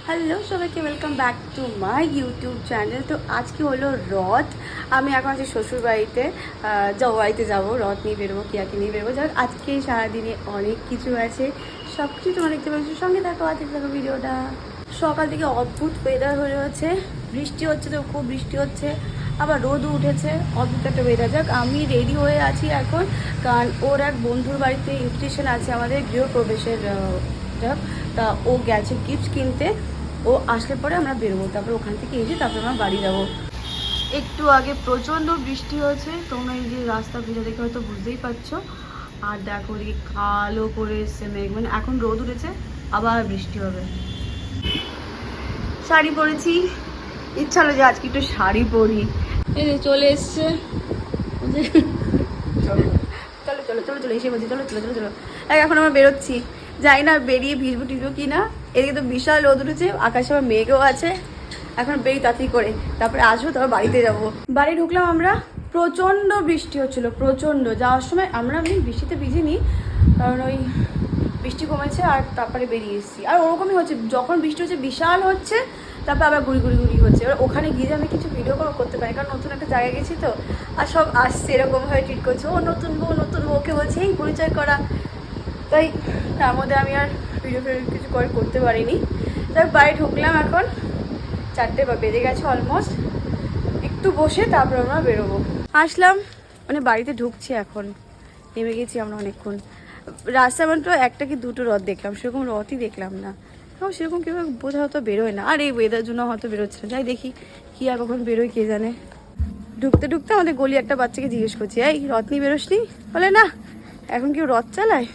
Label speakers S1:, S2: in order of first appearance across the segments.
S1: Hello সবাইকে welcome back to my YouTube channel. তো আজকে হলো রথ। আমি এখন আছি শ্বশুরবাড়িতে, বাড়িতে যাবো, রথ নিয়ে বেরোবো, কিয়াকে নিয়ে বেরোবো। যাই হোক, আজকে সারাদিনে অনেক কিছু আছে, সব কিছু তোমার দেখতে পাচ্ছি। সঙ্গে থাকো, আজকে থাকো ভিডিওটা। সকাল থেকে অদ্ভুত ওয়েদার হয়ে হচ্ছে, বৃষ্টি হচ্ছে, তো খুব বৃষ্টি হচ্ছে, আবার রোদও উঠেছে, অদ্ভুত একটা ওয়েদার। যাক, আমি রেডি হয়ে আছি এখন, কারণ ওর এক বন্ধুর বাড়িতে ইনভিটেশন আছে আমাদের গৃহপ্রবেশের। যাক, তা ও গেছে গিফট কিনতে, ও আসলে পরে আমরা বেরোবো, তারপর ওখান থেকে এসে তারপর আমরা বাড়ি যাবো। একটু আগে প্রচণ্ড বৃষ্টি হয়েছে, তোমরা এই যে রাস্তা ভিজে দেখে হয়তো বুঝতেই পারছো। আর দেখো ওদিকে কালো করে এসছে মেঘ, মানে এখন রোদ উঠেছে, আবার বৃষ্টি হবে। শাড়ি পরেছি, ইচ্ছা হলো যে আজকে একটু শাড়ি পরি। এই যে চলে এসছে, চলো চলো চলো চলো এসে বলছি, চলো চলো চলো চলো। এখন আমরা বেরোচ্ছি, যাই না বেরিয়ে ভিজবো টিজবো কি না। এদিকে তো বিশাল রোদ উঠেছে, আকাশে আবার মেঘও আছে। এখন বেরিয়ে তাড়াতাড়ি করে তারপরে আসবো, তারপর বাড়িতে যাবো। বাড়ি ঢুকলাম আমরা, প্রচণ্ড বৃষ্টি হচ্ছিলো, প্রচণ্ড। যাওয়ার সময় আমি বৃষ্টিতে ভিজিনি, কারণ ওই বৃষ্টি কমেছে আর তারপরে বেরিয়ে এসেছি। আর ওরকমই হচ্ছে, যখন বৃষ্টি হচ্ছে বিশাল হচ্ছে, তারপর আবার গুড়ি গুড়ি গুড়ি হচ্ছে। এবার ওখানে গিয়ে আমি কিছু ভিডিও করতে পারি, কারণ নতুন একটা জায়গায় গেছি তো, আর সব আসছে এরকমভাবে ট্রিট করছে, ও নতুন বউ ওকে বলছে এই পরিচয় করা। তাই তার মধ্যে আমি আর ভিডিও কিছু করতে পারিনি। তাই বাড়ি ঢুকলাম, এখন 4টে বেজে গেছে অলমোস্ট। একটু বসে তারপর আমরা বেরোবো। আসলাম, মানে বাড়িতে ঢুকছি এখন, নেমে গেছি আমরা অনেকক্ষণ। রাস্তা মাত্র একটা কি দুটো রথ দেখলাম, সেরকম রথই দেখলাম না। তাও সেরকম কেউ বোধহয় হয়তো বেরোয় না, আর এই ওয়েদার জন্য হয়তো বেরোচ্ছে না। যাই দেখি কি আর কখন বেরোয় কে জানে। ঢুকতে ঢুকতে আমাদের গলি একটা বাচ্চাকে জিজ্ঞেস করছি, এই রথ নিয়ে বেরোসনি? বলে না, এখন কেউ রথ চালায়?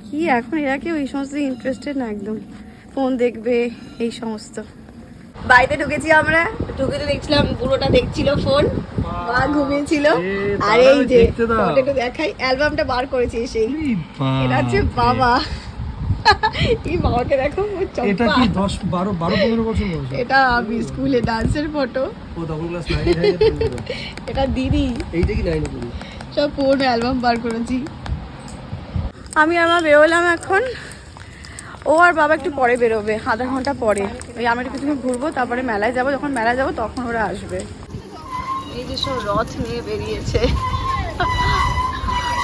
S1: কি এখন এরা কেউ এই সমস্ত ইন্টারেস্টেড না, একদম ফোন দেখবে এই সমস্ত। বাড়িতে ঢুকেছি আমরা, ঢুকে তো দেখছিলাম বুড়োটা দেখছিল ফোন, মা ঘুমিয়েছিল। আর এই যে একটু দেখাই, অ্যালবামটা বার করেছি সেই, এটা হচ্ছে বাবা। এই বাবাকে দেখো,
S2: এটা কি 10 12 15 বছর বয়স?
S1: এটা আমি স্কুলে ডান্সের ফটো।
S2: ও তখন ক্লাস 9 এ থাকে।
S1: এটা দিদি,
S2: এইটা কি 9 এ পড়ি?
S1: সব পুরনো অ্যালবাম বার করেছি। আমি আর মা বেরোলাম এখন, ও আর বাবা একটু পরে বেরোবে, আধা ঘন্টা পরে। ওই আমরা একটু কিছু ঘুরবো, তারপরে মেলায় যাবো। যখন মেলায় যাবো তখন ওরা আসবে। এই যে সব রথ নিয়ে বেরিয়েছে,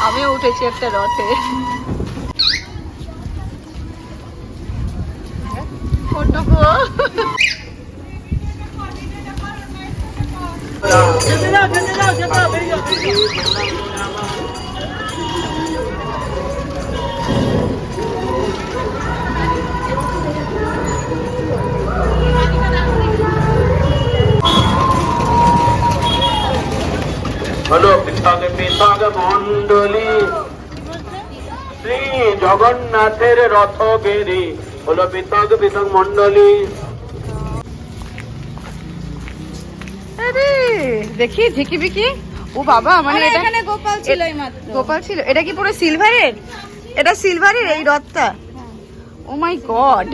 S1: আমিও উঠেছি একটা রথে।
S3: হলো পৃথক পৃথক মন্ডলী, শ্রী জগন্নাথের রথ বেরি হলো পৃথক পৃথক মন্ডলী।
S1: দেখি ঝিকি বিকি, ও বাবা, মানে এটা এখানে গোপাল ছিল, গোপাল ছিল। এটা কি পুরো সিলভারের? এটা সিলভারের এই রথটা? ও মাই গড।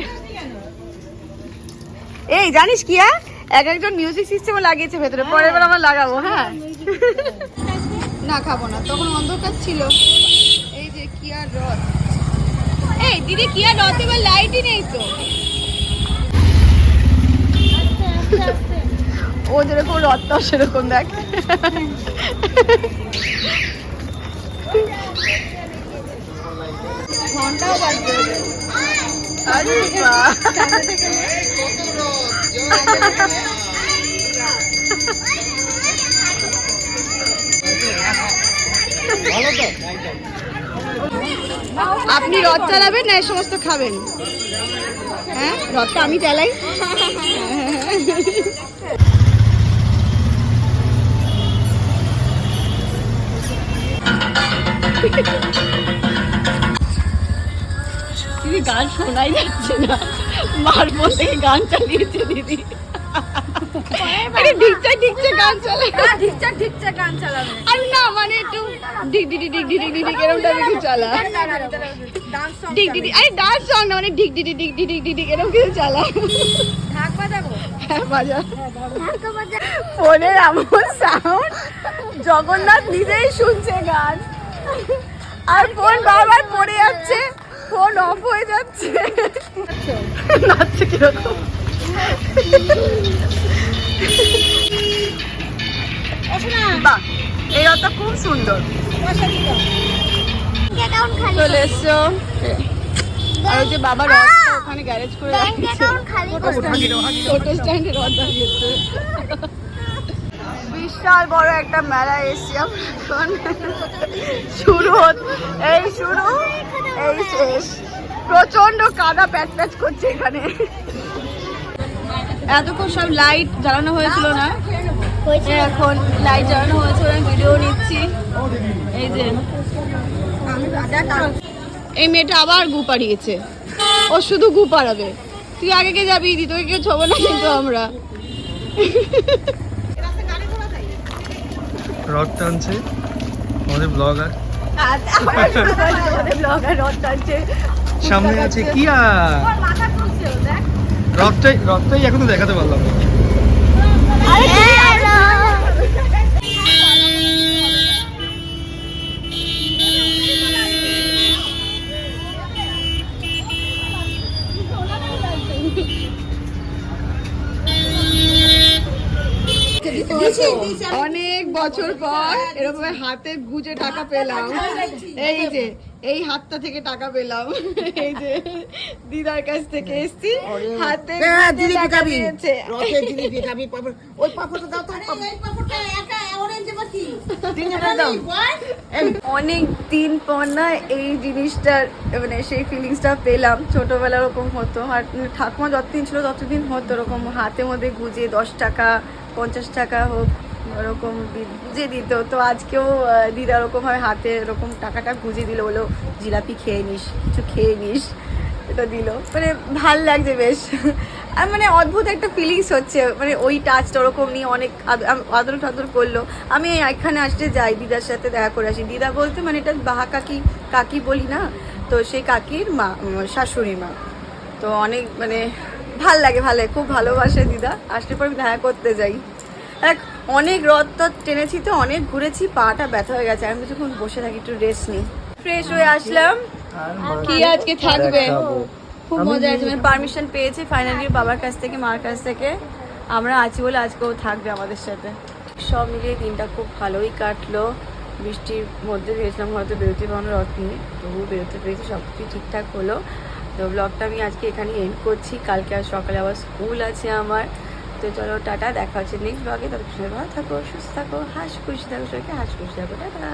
S1: এই জানিস কি, একজন মিউজিক সিস্টেমও লাগিয়েছে ভেতরে, পরের বার আমরা লাগাবো। হ্যাঁ না, খাবো না, তখন অন্ধকার ছিল। এই যে কিয়ার রথ, এই দিদি কিয়ার রথ, এবার লাইটই নেই তো। ও যেরকম রথটাও সেরকম দেখ। ঘন্টাও বাজবে। আরে বাহ, আপনি রথ চালাবেন না এই সমস্ত খাবেন? হ্যাঁ, রথটা আমি চালাই। দিদি গান শোনাই যাচ্ছে না, মার ফোন থেকে গান চালিয়েছে দিদি। ঠিকঠাক ঠিকঠাক গান চালাবে, ঠিকঠাক ঠিকঠাক গান চালাবে। আর না মানে একটু ডিগ ডিগ ডিগ ডিগ ডিগ ডিগ এরকম টাইপের কিছু চালা। ডিগ ডিগ, আরে ডান্স সং না, মানে ডিগ ডিগ ডিগ ডিগ ডিগ ডিগ এরকম কিছু চালা। ঢাক বাজাবো? হ্যাঁ বাজা। ফোনের এমন সাউন্ড, জগন্নাথ নিজেই শুনছে গান, আর ফোন বারবার পড়ে যাচ্ছে। ফোন অফ হয়ে যাচ্ছে। নাচছে কিরকম? বাহ, এই রথটা খুব সুন্দর। চলে এসছো। আর ওই যে বাবা রথটা ওখানে গ্যারেজ করে রাখছে। টোটো স্ট্যান্ডে রথ দাঁড়িয়েছে। বিশাল বড় একটা মেলা এসছি আমরা এখন। শুরু এই শুরু এই শেষ। প্রচন্ড কাদা প্যাচ প্যাচ করছে এখানে। এতক্ষণ সব লাইট জ্বালানো হয়েছিল না, এখন লাইট জ্বালানো হয়েছে, আমি ভিডিও নিচ্ছি। এই যে এই মেয়েটা আবার গু পাড়িয়েছে, ও শুধু গু পাড়াবে। তুই আগে কে যাবি? তোকে কেউ ছবো না কিন্তু আমরা।
S2: রথ টানছে আমাদের ব্লগার, সামনে আছে কিয়া। রথটাই এখনো দেখাতে পারলাম না।
S1: অনেক বছর পর এরকম হাতে গুজে টাকা পেলাম। এই যে এই হাতটা থেকে টাকা পেলাম, এই যে দিদার কাছ থেকে এসছি, হাতে টাকা দিয়েছে। অনেক দিন পর না এই জিনিসটার মানে সেই ফিলিংসটা পেলাম। ছোটবেলা ওরকম হতো, আর ঠাকুমা যতদিন ছিল ততদিন হতো ওরকম হাতের মধ্যে গুজে 10 টাকা 50 টাকা হোক ওরকম গুজে দিত। তো আজকেও দিদা ওরকমভাবে হাতে এরকম টাকাটা গুজে দিল, বলো জিলাপি খেয়ে নিস, কিছু খেয়ে নিস, এটা দিল। মানে ভাল লাগছে বেশ। আর মানে অদ্ভুত একটা ফিলিংস হচ্ছে, মানে ওই টাচটা ওরকম নিয়ে অনেক আদর টাদর করলো। আমি এখানে আসতে যাই দিদার সাথে দেখা করে আসি। দিদা বলতে মানে এটা বাহা কাকি বলি না, তো সেই কাকির মা, শাশুড়ি মা। তো অনেক মানে ভাল লাগে, খুব ভালোবাসে দিদা। আসলে পর আমি দেখা করতে যাই। অনেক রথ টেনেছি তো, অনেক ঘুরেছি, পাটা ব্যথা হয়ে গেছে। আমি যখন বসে থাকি একটু রেস্ট নিই। ফ্রেশ হয়ে আসলাম। কি আজকে থাকবে? খুব মজা আছে, মানে পারমিশন পেয়েছি ফাইনালি বাবার কাছ থেকে, মার কাছ থেকে। আমরা আছি বলে আজকেও থাকবে আমাদের সাথে। সব মিলিয়ে দিনটা খুব ভালোই কাটলো। বৃষ্টির মধ্যে ভেবেছিলাম হয়তো বেরোতে পারবো রথ নিয়ে, তবুও বেরোতে পেরেছি, সব কিছু ঠিকঠাক হলো। তো ব্লগটা আমি আজকে এখানে এন্ড করছি। কালকে আর সকালে আবার স্কুল আছে আমার। তো চলো টাটা, দেখা হচ্ছে নেক্সট ব্লগে। ততক্ষণ ভালো থাকো, সুস্থ থাকো, খুশি থাকো, সবাইকে খুশি থাকো, টাটা।